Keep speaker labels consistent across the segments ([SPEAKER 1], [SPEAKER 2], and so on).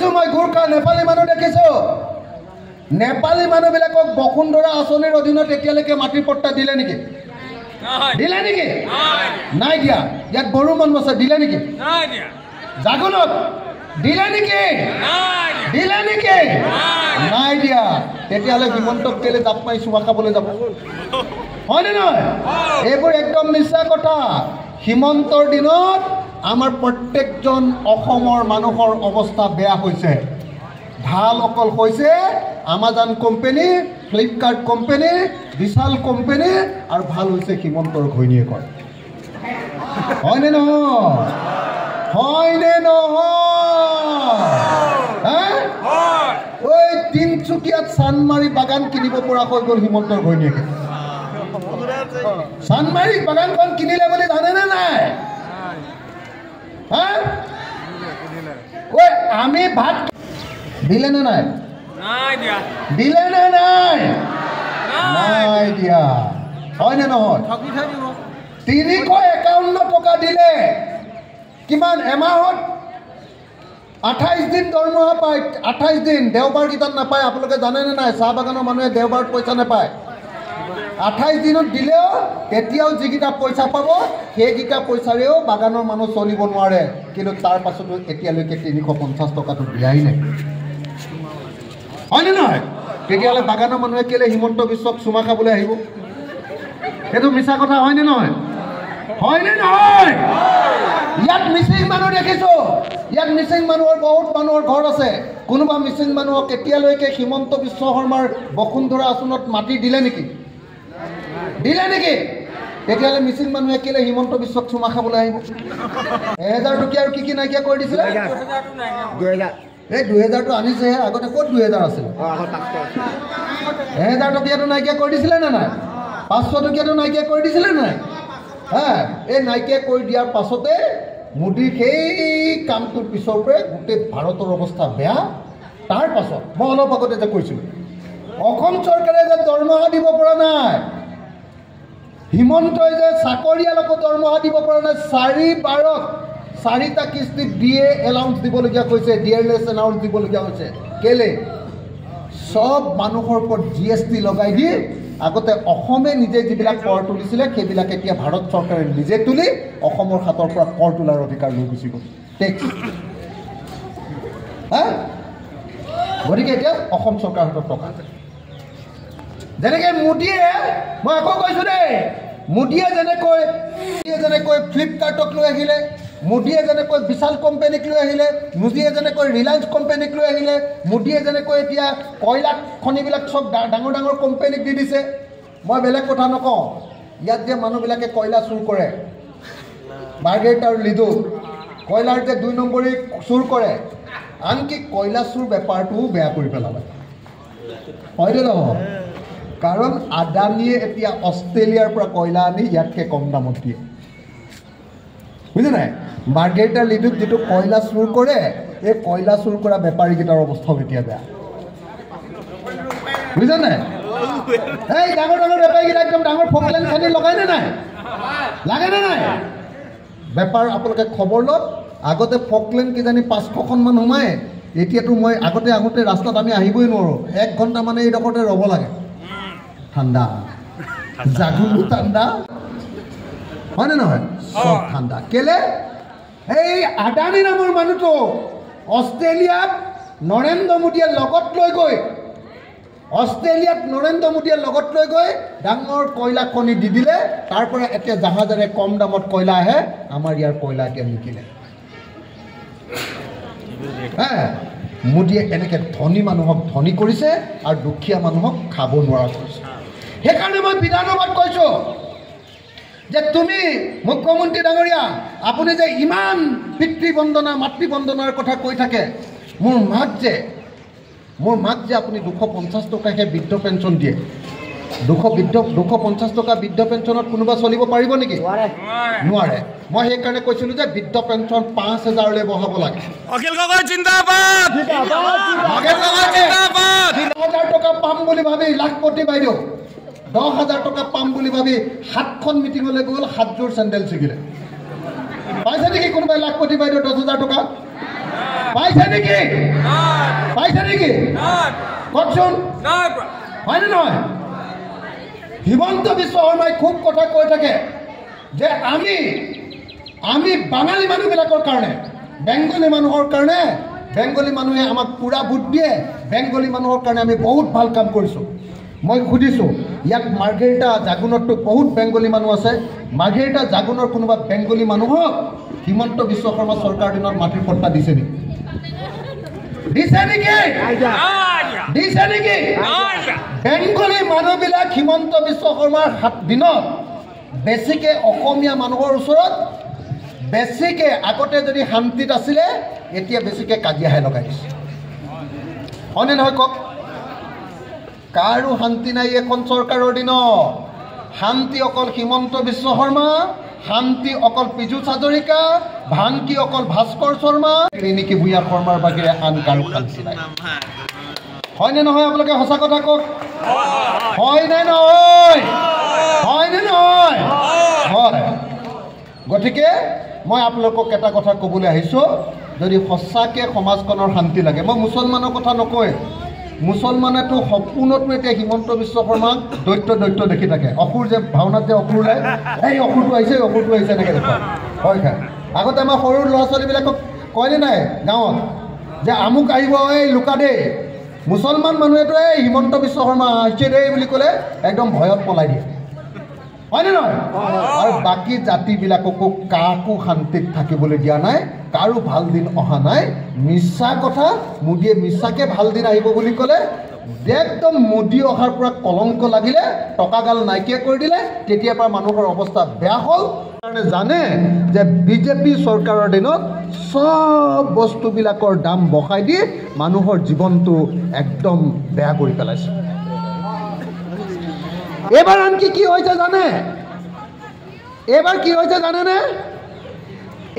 [SPEAKER 1] দেখিছোঁ মই গোৰ্খা নেপালী মানুহ দেখিছোঁ নেপালী মানুহবিলাকক বসুন্ধৰা আঁচনিৰ অধীনত এতিয়ালৈকে মাটিৰ পট্টা দিলে নেকি দিলে নেকি নাই দিয়া ইয়াত বড়ো মানুহ আছে দিলে নেকি জাগোনত দিলে নেকি দিলে নেকি নাই দিয়া তেতিয়াহ'লে হিমন্তক কেলে জাপ মাৰি চুমা খাবলৈ যাব হয়নে নহয় এইবোৰ একদম মিছা কথা হিমন্তৰ দিনত আমাৰ প্ৰত্যেকজন অসমৰ মানুহৰ অৱস্থা বেয়া হৈছে ভাল অকল হৈছে আমাজন কোম্পানী ফ্লিপকাৰ্ট কোম্পানী বিশাল কোম্পানী আৰু ভাল হৈছে হিমন্তৰ ঘৈণীয়েকৰ হয়নে নহয় হয়নে নহয় ঐ তিনচুকীয়াত চানমাৰী বাগান কিনিব পৰা হৈ গ'ল হিমন্তৰ ঘৈণীয়েকে চানমাৰী বাগানখন কিনিলে বুলি জানেনে নাই ঐ আমি ভাত দিলে নে নাই দিলে নে নাই নাই দিয়া হয়নে নহয় 351 টকা দিলে কিমান এমাহত 28 দিন দৰমহা পায় 28 দিন দেওবাৰ কিতাত নাপায় আপোনালোকে জানেনে নাই চাহ বাগানৰ মানুহে দেওবাৰত পইচা নাপায় 28 দিনত দিলেও তেতিয়াও যিকেইটা পইচা পাব সেইকেইটা পইচাৰেও বাগানৰ মানুহ চলিব নোৱাৰে কিন্তু তাৰ পাছতো এতিয়ালৈকে 350 টকাটো দিয়াই নাই হয়নে নহয় তেতিয়াহ'লে বাগানৰ মানুহে কেলে হিমন্ত বিশ্বক চুমা খাবলৈ আহিব সেইটো মিছা কথা হয়নে নহয় ইয়াত মিচিং মানুহ দেখিছোঁ ইয়াত মিচিং মানুহৰ বহুত মানুহৰ ঘৰ আছে কোনোবা মিচিং মানুহক এতিয়ালৈকে হিমন্ত বিশ্ব শৰ্মাৰ বসুন্ধৰা আঁচনিত মাটি দিলে নেকি তেতিয়াহ'লে মিচিং মানুহে কেলে হিমন্ত বিশ্বক চুমা খাবলৈ আহিব 1000 টকীয়া আৰু কি নাইকিয়া কৰি দিছিলে 2000টো আনিছেহে আগতে ক'ত 2000 আছিল 1000 টকীয়াটো নাইকিয়া কৰি দিছিলে নে নাই 500 টকীয়াটো নাইকিয়া কৰি দিছিলে নাই এই নাইকিয়া কৰি দিয়াৰ পাছতে মোদীৰ সেই কামটোৰ পিছৰ পৰাই গোটেই ভাৰতৰ অৱস্থা বেয়া তাৰ পাছত মই অলপ আগতে যে কৈছিলোঁ অসম চৰকাৰে যে দৰমহা দিব পৰা নাই হিমন্তই যে চাকৰিয়ালকো দৰমহা দিব পৰা নাই 4টা কিস্তিত ডিএ এলাউন্স দিবলগীয়া কৈছে ডিএলএছ এলাউন্স দিবলগীয়া হৈছে কেলে সব মানুহৰ ওপৰত GST লগাই দি আগতে অসমে নিজে যিবিলাক কৰ তুলিছিলে সেইবিলাক এতিয়া ভাৰত চৰকাৰে নিজে তুলি অসমৰ হাতৰ পৰা কৰ তোলাৰ অধিকাৰ লৈ গুচি গ'ল টেক্স গতিকে এতিয়া অসম চৰকাৰৰ হাতত টকা যেনেকৈ মোদীয়ে মই আকৌ কৈছোঁ দেই মোদীয়ে যেনেকৈ ফ্লিপকাৰ্টক লৈ আহিলে মোদীয়ে যেনেকৈ বিশাল কোম্পানীক লৈ আহিলে মোদীয়ে যেনেকৈ ৰিলায়েন্স কোম্পানীক লৈ আহিলে মোদীয়ে যেনেকৈ এতিয়া কয়লা খনিবিলাক চব ডাঙৰ ডাঙৰ কোম্পানীক দি দিছে মই বেলেগ কথা নকওঁ ইয়াত যে মানুহবিলাকে কয়লা চুৰ কৰে মাৰ্গেট আৰু লিডু কয়লাৰ যে 2 নম্বৰী চুৰ কৰে আনকি কয়লা চুৰ বেপাৰটোও বেয়া কৰি পেলালে হয়নে নহয় কাৰণ আদানীয়ে এতিয়া অষ্ট্ৰেলিয়াৰ পৰা কয়লা আনি ইয়াতকৈ কম দামত দিয়ে বুঝে নাই মাৰ্গেট আৰু লিডুত যিটো কয়লা চুৰ কৰে এই কয়লা চুৰ কৰা বেপাৰীকেইটাৰ অৱস্থাও এতিয়া বেয়া বুঝে নাই এই ডাঙৰ ডাঙৰ বেপাৰীকেইটা একদম ডাঙৰ ফকলেন খানি লগাইনে নাই লাগেনে নাই বেপাৰ আপোনালোকে খবৰ লওক আগতে ফকলেন কিজানি 500খনমান সোমায় এতিয়াতো মই আগতে ৰাস্তাত আমি আহিবই নোৱাৰোঁ 1 ঘণ্টা মানে এইডোখৰতে ৰ'ব লাগে ঠাণ্ডা জাগুলো ঠাণ্ডা হয়নে নহয় সব ঠাণ্ডা কেলে এই আদানী নামৰ মানুহটো অষ্ট্ৰেলিয়াত নৰেন্দ্ৰ মোদীয়ে লগত লৈ গৈ ডাঙৰ কয়লা খনি দি দিলে তাৰ পৰা এতিয়া জাহাজেৰে কম দামত কয়লা আহে আমাৰ ইয়াৰ কয়লা এতিয়া নিকিনে মোদীয়ে এনেকৈ ধনী মানুহক ধনী কৰিছে আৰু দুখীয়া মানুহক খাব নোৱাৰা কৰিছে সেইকাৰণে মই বিধানসভাত কৈছোঁ যে তুমি মুখ্যমন্ত্ৰী ডাঙৰীয়া আপুনি যে ইমান পিতৃ বন্দনা মাতৃ বন্দনাৰ কথা কৈ থাকে মোৰ মাক যে আপুনি 250 টকাহে বৃদ্ধ পেঞ্চন দিয়ে 250 টকা বৃদ্ধ পেঞ্চনত কোনোবা চলিব পাৰিব নেকি নোৱাৰে মই সেইকাৰণে কৈছিলোঁ যে বৃদ্ধ পেঞ্চন 5000লৈ বঢ়াব লাগে
[SPEAKER 2] অখিল গগৈ জিন্দাবাদ
[SPEAKER 1] 10,000 টকা পাম বুলি ভাবি লাখপতি বাইদেউ 10,000 টকা পাম বুলি ভাবি 7খন মিটিঙলৈ গ'ল 7যোৰ চেণ্ডেল ছিগিলে পাইছে নেকি কোনোবাই লাখপতি বাইদেউ 10,000 টকা পাইছে নেকি? পাইছে নেকি? কওকচোন, হয়নে নহয়? হিমন্ত বিশ্ব শৰ্মাই খুব কথা কৈ থাকে যে আমি বাঙালী মানুহবিলাকৰ কাৰণে, বেংগলী মানুহৰ কাৰণে, বেংগলী মানুহে আমাক পুৰা ভোট দিয়ে, বেংগলী মানুহৰ কাৰণে আমি বহুত ভাল কাম কৰিছোঁ। মই সুধিছোঁ, ইয়াত মাৰ্ঘেৰিটা জাগুনততো বহুত বেংগলী মানুহ আছে, মাৰ্ঘেৰিটা জাগুনৰ কোনোবা বেংগলী মানুহক হিমন্ত বিশ্ব শৰ্মা চৰকাৰ দিনত মাটিৰ পট্টা দিছে নেকি? দিছে নেকি? দিছে নেকি? বেংগলী মানুহবিলাক হিমন্ত বিশ্ব শৰ্মাৰ দিনত বেছিকৈ অসমীয়া মানুহৰ ওচৰত বেছিকৈ, আগতে যদি শান্তিত আছিলে এতিয়া বেছিকৈ কাজিয়াহে লগাই দিছে। হয়নে নহয় কওক? কাৰো শান্তি নাই এখন চৰকাৰৰ দিনত। শান্তি অকল হিমন্ত বিশ্ব শৰ্মা, শান্তি অকল পীযুষ হাজৰিকা, ভাংকি অকল ভাস্কৰ শৰ্মা, ৰিণিকী ভূঞা শৰ্মাৰ বাহিৰে আন কাৰো শান্তি নাই। হয়নে নহয়? আপোনালোকে সঁচা কথা কওক, হয়নে নহয়? হয়নে নহয়? হয়। গতিকে মই আপোনালোকক এটা কথা ক'বলৈ আহিছোঁ, যদি সঁচাকৈ সমাজখনৰ শান্তি লাগে, মই মুছলমানৰ কথা নকয়, মুছলমানেতো সম্পূৰ্ণটো এতিয়া হিমন্ত বিশ্ব শৰ্মাক দৈত্য দেখি থাকে। অসুৰ যে ভাওনাত যে অসুৰ ওলায়, এই অসুৰটো আহিছে এনেকৈ দেখুৱায়। হয় খায়। আগতে আমাৰ সৰু ল'ৰা ছোৱালীবিলাকক কয়নে নাই গাঁৱত যে আমুক আহিব, এই লুকা দেই। মুছলমান মানুহেতো এই হিমন্ত বিশ্ব শৰ্মা আহিছে দেই বুলি ক'লে একদম ভয়ত পলাই দিয়ে। হয়নে নহয়? আৰু বাকী জাতিবিলাককো কাকো শান্তিত থাকিবলৈ দিয়া নাই, কাৰো ভাল দিন অহা নাই। মিছা কথা, মোদীয়ে মিছাকৈ ভাল দিন আহিব বুলি ক'লে একদম মোদী অহাৰ পৰা কলংক লাগিলে, টকাগাল নাইকিয়া কৰি দিলে, তেতিয়াৰ পৰা মানুহৰ অৱস্থা বেয়া হ'ল। কাৰণে জানে যে বিজেপি চৰকাৰৰ দিনত চব বস্তুবিলাকৰ দাম বঢ়াই দি মানুহৰ জীৱনটো একদম বেয়া কৰি পেলাইছে। এইবাৰ আনকি কি হৈছে জানে? এইবাৰ কি হৈছে জানেনে?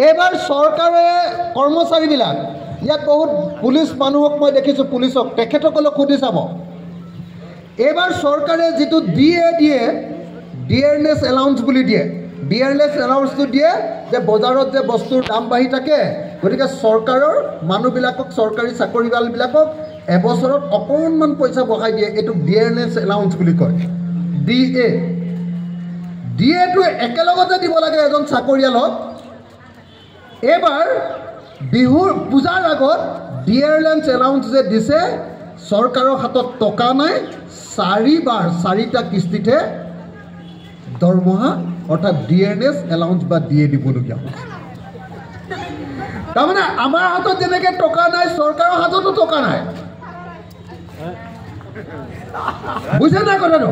[SPEAKER 1] এইবাৰ চৰকাৰে কৰ্মচাৰীবিলাক, ইয়াত বহুত পুলিচ মানুহক মই দেখিছোঁ, পুলিচক, তেখেতসকলক সুধি চাব। এইবাৰ চৰকাৰে যিটো দিয়ে ডিয়াৰনেছ এলাউন্স বুলি দিয়ে, ডিয়াৰনেছ এলাউন্সটো দিয়ে যে বজাৰত যে বস্তুৰ দাম বাঢ়ি থাকে, গতিকে চৰকাৰৰ মানুহবিলাকক, চৰকাৰী চাকৰিয়ালবিলাকক এবছৰত অকণমান পইচা বঢ়াই দিয়ে। এইটোক ডিয়াৰনেছ এলাউন্স বুলি কয়, ডিএটো একেলগতে দিব লাগে এজন চাকৰিয়ালক। এইবাৰ বিহুৰ পূজাৰ আগত ডিয়াৰনেছ এলাউন্স যে দিছে, চৰকাৰৰ হাতত টকা নাই, 4টা কিস্তিতহে দৰমহা অৰ্থাৎ ডিয়াৰনেছ এলাউন্স বা ডিএ দিবলগীয়া হৈছে। তাৰমানে আমাৰ হাতত যেনেকৈ টকা নাই, চৰকাৰৰ হাততো টকা নাই। বুজে নাই কথাটো?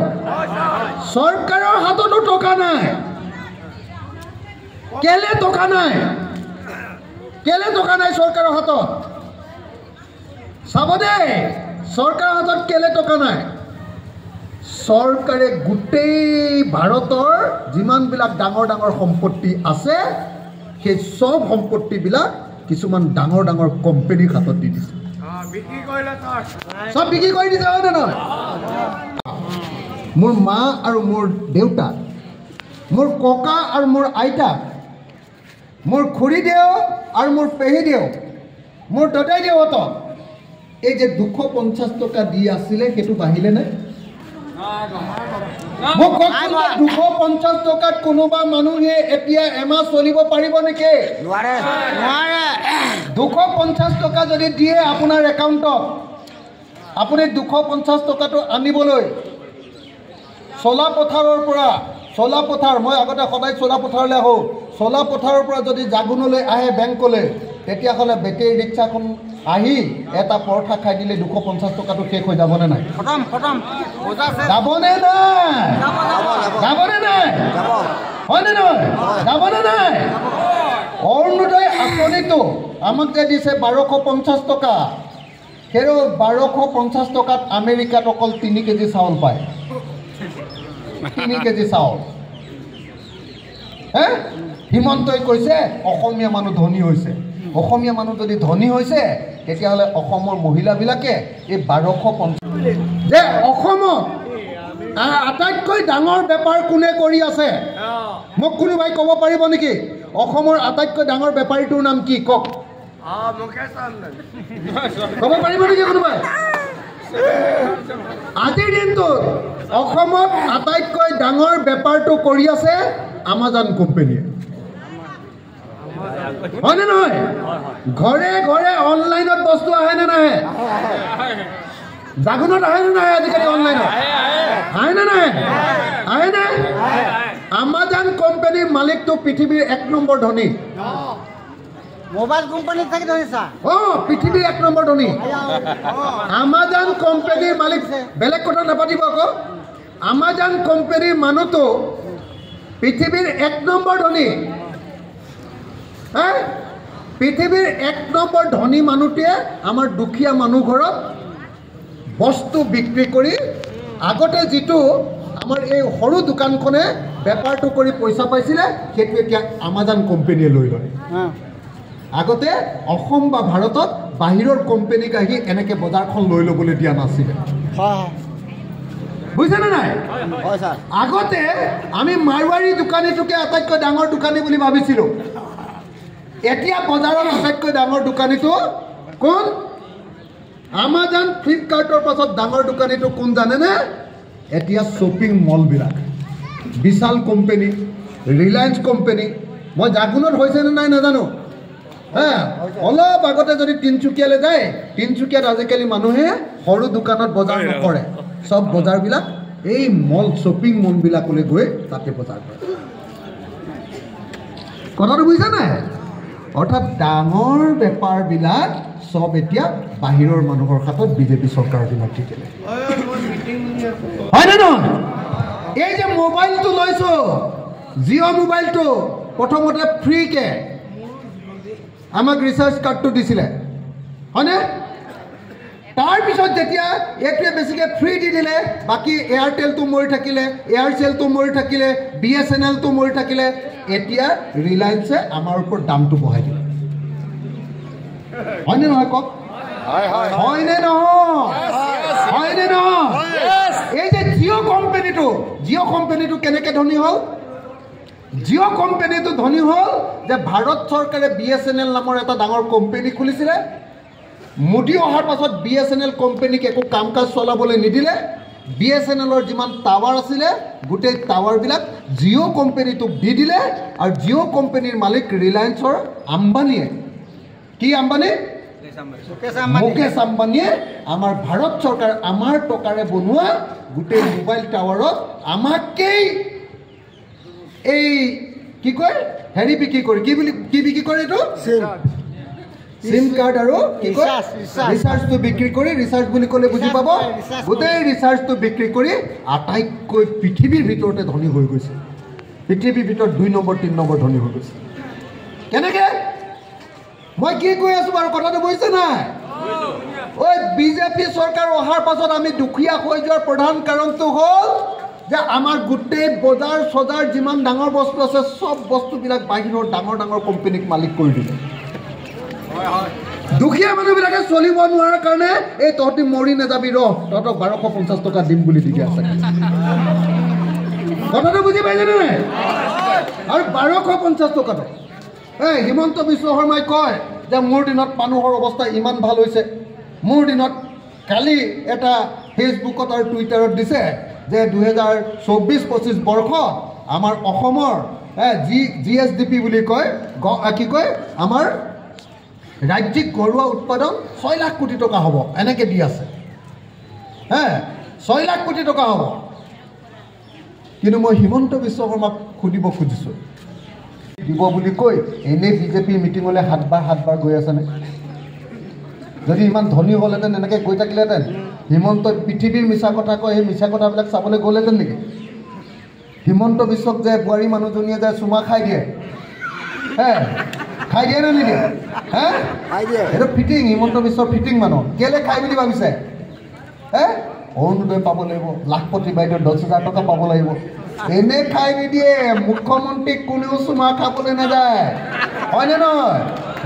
[SPEAKER 1] চৰকাৰৰ হাততো টকা নাই। কেলে টকা নাই? কেলে টকা নাই চৰকাৰৰ হাতত? চাব দেই, চৰকাৰৰ হাতত কেলে টকা নাই? চৰকাৰে গোটেই ভাৰতৰ যিমানবিলাক ডাঙৰ সম্পত্তি আছে, সেই চব সম্পত্তিবিলাক কিছুমান ডাঙৰ কোম্পানীৰ হাতত দি দিছে। চব বিক্ৰী কৰি দিছে, হয় নে নহয়? মোৰ মা আৰু মোৰ দেউতা, মোৰ ককা আৰু মোৰ আইতা, মোৰ খুৰীদেউ আৰু মোৰ পেহীদেউ, মোৰ দদাইদেউহঁতক এই যে 250 টকা দি আছিলে, সেইটো বাঢ়িলে নে? মোক কওকচোন, 250 টকাত কোনোবা মানুহে এতিয়া এমাহ চলিব পাৰিব নেকি? নোৱাৰে। 250 টকা যদি দিয়ে আপোনাৰ একাউণ্টত, আপুনি 250 টকাটো আনিবলৈ চলাপথাৰৰ পৰা, মই আগতে সদায় চলাপথাৰলৈ আহোঁ, চলাপথাৰৰ পৰা যদি জাগুনলৈ আহে বেংকলৈ, তেতিয়াহ'লে বেটেৰী ৰিক্সাখন আহি এটা পৰঠা খাই দিলে 250 টকাটো শেষ হৈ যাবনে নাই? যাবনে নাই? যাবনে নাই? হয়নে নহয়? যাবনে নাই? অৰুণোদয় আঁচনিটো আমাক যে দিছে 1250 টকা, সেই 1250 টকাত আমেৰিকাত অকল 3 কেজি চাউল পায়। 3 কেজি চাউল। হিমন্তই কৈছে অসমীয়া মানুহ ধনী হৈছে। অসমীয়া মানুহ যদি ধনী হৈছে, তেতিয়াহ'লে অসমৰ মহিলাবিলাকে এই 1250 যে অসমত আটাইতকৈ ডাঙৰ বেপাৰ কোনে কৰি আছে? মোক কোনোবাই ক'ব পাৰিব নেকি? অসমৰ আটাইতকৈ ডাঙৰ বেপাৰীটোৰ নাম কি? কওক। ক'ব পাৰিব নেকি কোনোবাই? আজিৰ দিনটোত অসমত আটাইতকৈ ডাঙৰ বেপাৰটো কৰি আছে আমাজন কোম্পানীয়ে, হয়নে নহয়? ঘৰে ঘৰে অনলাইনত বস্তু আহে নে নাহে? জাগুনত আহে নে নাহে? আজিকালি অনলাইনত আহে নে নাহে? আহে নে? আমাজন কোম্পানীৰ মালিকটো পৃথিৱীৰ 1 নম্বৰ ধনী।
[SPEAKER 3] মোবাইল কোম্পানী থাকে ধৰিছা?
[SPEAKER 1] পৃথিৱীৰ 1 নম্বৰ ধনী আমাজন কোম্পানীৰ মালিক। বেলেগ কথা নাপাতিব আকৌ। আমাজন কোম্পানীৰ মানুহটো পৃথিৱীৰ 1 নম্বৰ ধনী। পৃথিৱীৰ 1 নম্বৰ ধনী মানুহটোৱে আমাৰ দুখীয়া মানুহ ঘৰত বস্তু বিক্ৰী কৰি, আগতে যিটো আমাৰ এই সৰু দোকানখনে বেপাৰটো কৰি পইচা পাইছিলে, সেইটো এতিয়া আমাজন কোম্পানীয়ে লৈ লয়। আগতে অসম বা ভাৰতত বাহিৰৰ কোম্পানীক আহি এনেকৈ বজাৰখন লৈ ল'বলৈ দিয়া নাছিলে, বুজিছেনে নাই? আগতে আমি মাৰোৱাৰী দোকানীটোকে আটাইতকৈ ডাঙৰ দোকানী বুলি ভাবিছিলোঁ। এতিয়া বজাৰৰ আটাইতকৈ ডাঙৰ দোকানীটো কোন? আমাজন ফ্লিপকাৰ্টৰ পাছত ডাঙৰ দোকানীটো কোন জানেনে? এতিয়া শ্বপিং মলবিলাক, বিশাল কোম্পানী, ৰিলায়েন্স কোম্পানী। মই জাগুনত হৈছেনে নাই নাজানো। অলপ আগতে যদি তিনিচুকীয়ালৈ যায়, তিনিচুকীয়াত আজিকালি মানুহে সৰু দোকানত বজাৰ নকৰে, চব বজাৰবিলাক এই মল, শ্বপিং মলবিলাকলৈ গৈ তাতে বজাৰ কৰে। কথাটো বুজিছা নাই? অৰ্থাৎ ডাঙৰ বেপাৰবিলাক চব এতিয়া বাহিৰৰ মানুহৰ হাতত বিজেপি চৰকাৰবিলাক দি দিলে, হয়নে নহয়? এই যে মোবাইলটো লৈছো, জিঅ' মোবাইলটো প্ৰথমতে ফ্ৰীকে আমাক ৰিচাৰ্জ কাৰ্ডটো দিছিলে, হয়নে? তাৰপিছত যেতিয়া এইটোৱে বেছিকৈ ফ্ৰী দি দিলে, বাকী এয়াৰটেলটো মৰি থাকিলে, এয়াৰচেলটো মৰি থাকিলে, BSNLটো মৰি থাকিলে, এতিয়া ৰিলায়েন্সে আমাৰ ওপৰত দামটো বঢ়াই দিলে, হয়নে নহয়? কওক, হয়নে নহয়? হয়নে নহয়? এই যে জিঅ' কোম্পানীটো কেনেকৈ ধনী হ'ল? জিঅ' কোম্পানীটো ধনী হ'ল যে ভাৰত চৰকাৰে BSNL নামৰ এটা ডাঙৰ কোম্পানী খুলিছিলে। মোদী অহাৰ পাছত BSNL কোম্পানীক একো কাম কাজ চলাবলৈ নিদিলে। BSNLৰ যিমান টাৱাৰ আছিলে গোটেই টাৱাৰবিলাক জিঅ' কোম্পানীটোক দি দিলে। আৰু জিঅ' কোম্পানীৰ মালিক ৰিলায়েন্সৰ আম্বানীয়ে, কি আম্বানী? মুকেশ আম্বানীয়ে আমাৰ ভাৰত চৰকাৰ, আমাৰ টকাৰে বনোৱা গোটেই মোবাইল টাৱাৰত আমাকেই এই কি কয় হেৰি বিক্ৰী কৰি, কি বিক্ৰী কৰে? এইটো সিম কাৰ্ড আৰু কি কয় ৰিচাৰ্জটো বিক্ৰী কৰি, ৰিচাৰ্জ বুলি ক'লে বুজি পাব, গোটেই ৰিচাৰ্জটো বিক্ৰী কৰি আটাইতকৈ পৃথিৱীৰ ভিতৰতে ধনী হৈ গৈছে। পৃথিৱীৰ ভিতৰত 2 নম্বৰ 3 নম্বৰ ধনী হৈ গৈছে। কেনেকৈ? মই কি কৈ আছোঁ বাৰু, কথাটো বুজিছে নাই? বিজেপি চৰকাৰ অহাৰ পাছত আমি দুখীয়া হৈ যোৱাৰ প্ৰধান কাৰণটো হ'ল যে আমাৰ গোটেই বজাৰ চজাৰ যিমান ডাঙৰ বস্তু আছে চব বস্তুবিলাক বাহিৰৰ ডাঙৰ ডাঙৰ কোম্পানীক মালিক কৰি দিলে। দুখীয়া মানুহবিলাকে চলিব নোৱাৰাৰ কাৰণে এই তহঁতি মৰি নাযাবি, তহঁতক 1250 টকা দিম বুলি দি আছে। কথাটো বুজি পাইছেনে নাই? আৰু 1250 টকাটো হিমন্ত বিশ্ব শৰ্মাই কয় যে মোৰ দিনত মানুহৰ অৱস্থা ইমান ভাল হৈছে। মোৰ দিনত কালি এটা ফেচবুকত আৰু টুইটাৰত দিছে যে 2024-25 বৰ্ষত আমাৰ অসমৰ GSDP বুলি কয়, কি কয়, আমাৰ ৰাজ্যিক ঘৰুৱা উৎপাদন 6 লাখ কোটি টকা হ'ব, এনেকৈ দি আছে। 6 লাখ কোটি টকা হ'ব। কিন্তু মই হিমন্ত বিশ্ব শৰ্মাক সুধিব খুজিছোঁ, দিব বুলি কৈ এনেই বিজেপিৰ মিটিঙলৈ 7 বাৰ গৈ আছেনে? যদি ইমান ধনী হ'লহেঁতেন এনেকৈ গৈ থাকিলেহেঁতেন, হিমন্তই পৃথিৱীৰ মিছা কথা কয়, সেই মিছা কথাবিলাক চাবলৈ গ'লহেঁতেন নেকি? হিমন্ত বিশ্বক যে বোৱাৰী মানুহজনীয়ে যে চুমা খাই দিয়ে, খাই দিয়ে নে নিদিয়ে? এইটো ফিটিং, হিমন্ত বিশ্বৰ ফিটিং মানুহ। কেলৈ খাই বুলি ভাবিছে? অৰুণোদয় পাব লাগিব, লাখপতি বাইদেউ 10,000 টকা পাব লাগিব, এনেই খাই নিদিয়ে। মুখ্যমন্ত্ৰীক কোনেও চুমা খাবলৈ নাযায়, হয়নে নহয়?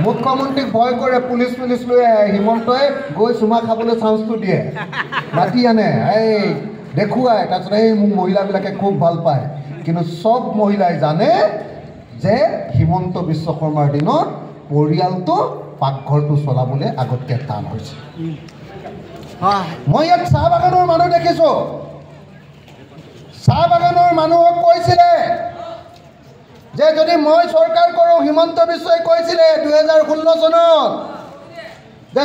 [SPEAKER 1] মুখ্যমন্ত্ৰীক ভয় কৰে, পুলিচ লৈ আহে, হিমন্তই গৈ চুমা খাবলৈ চান্সটো দিয়ে, মাতি আনে, এই দেখুৱাই। তাৰপিছত এই মোক মহিলাবিলাকে খুব ভাল পায়। কিন্তু চব মহিলাই জানে যে হিমন্ত বিশ্ব শৰ্মাৰ দিনত পৰিয়ালটো পাকঘৰটো চলাবলৈ আগতকৈ টান হৈছে
[SPEAKER 3] হয়
[SPEAKER 1] মই ইয়াত চাহ বাগানৰ মানুহ দেখিছোঁ চাহ বাগানৰ মানুহক কৈছিলে যে যদি মই চৰকাৰ কৰোঁ হিমন্ত বিশ্বই কৈছিলে 2016 চনত যে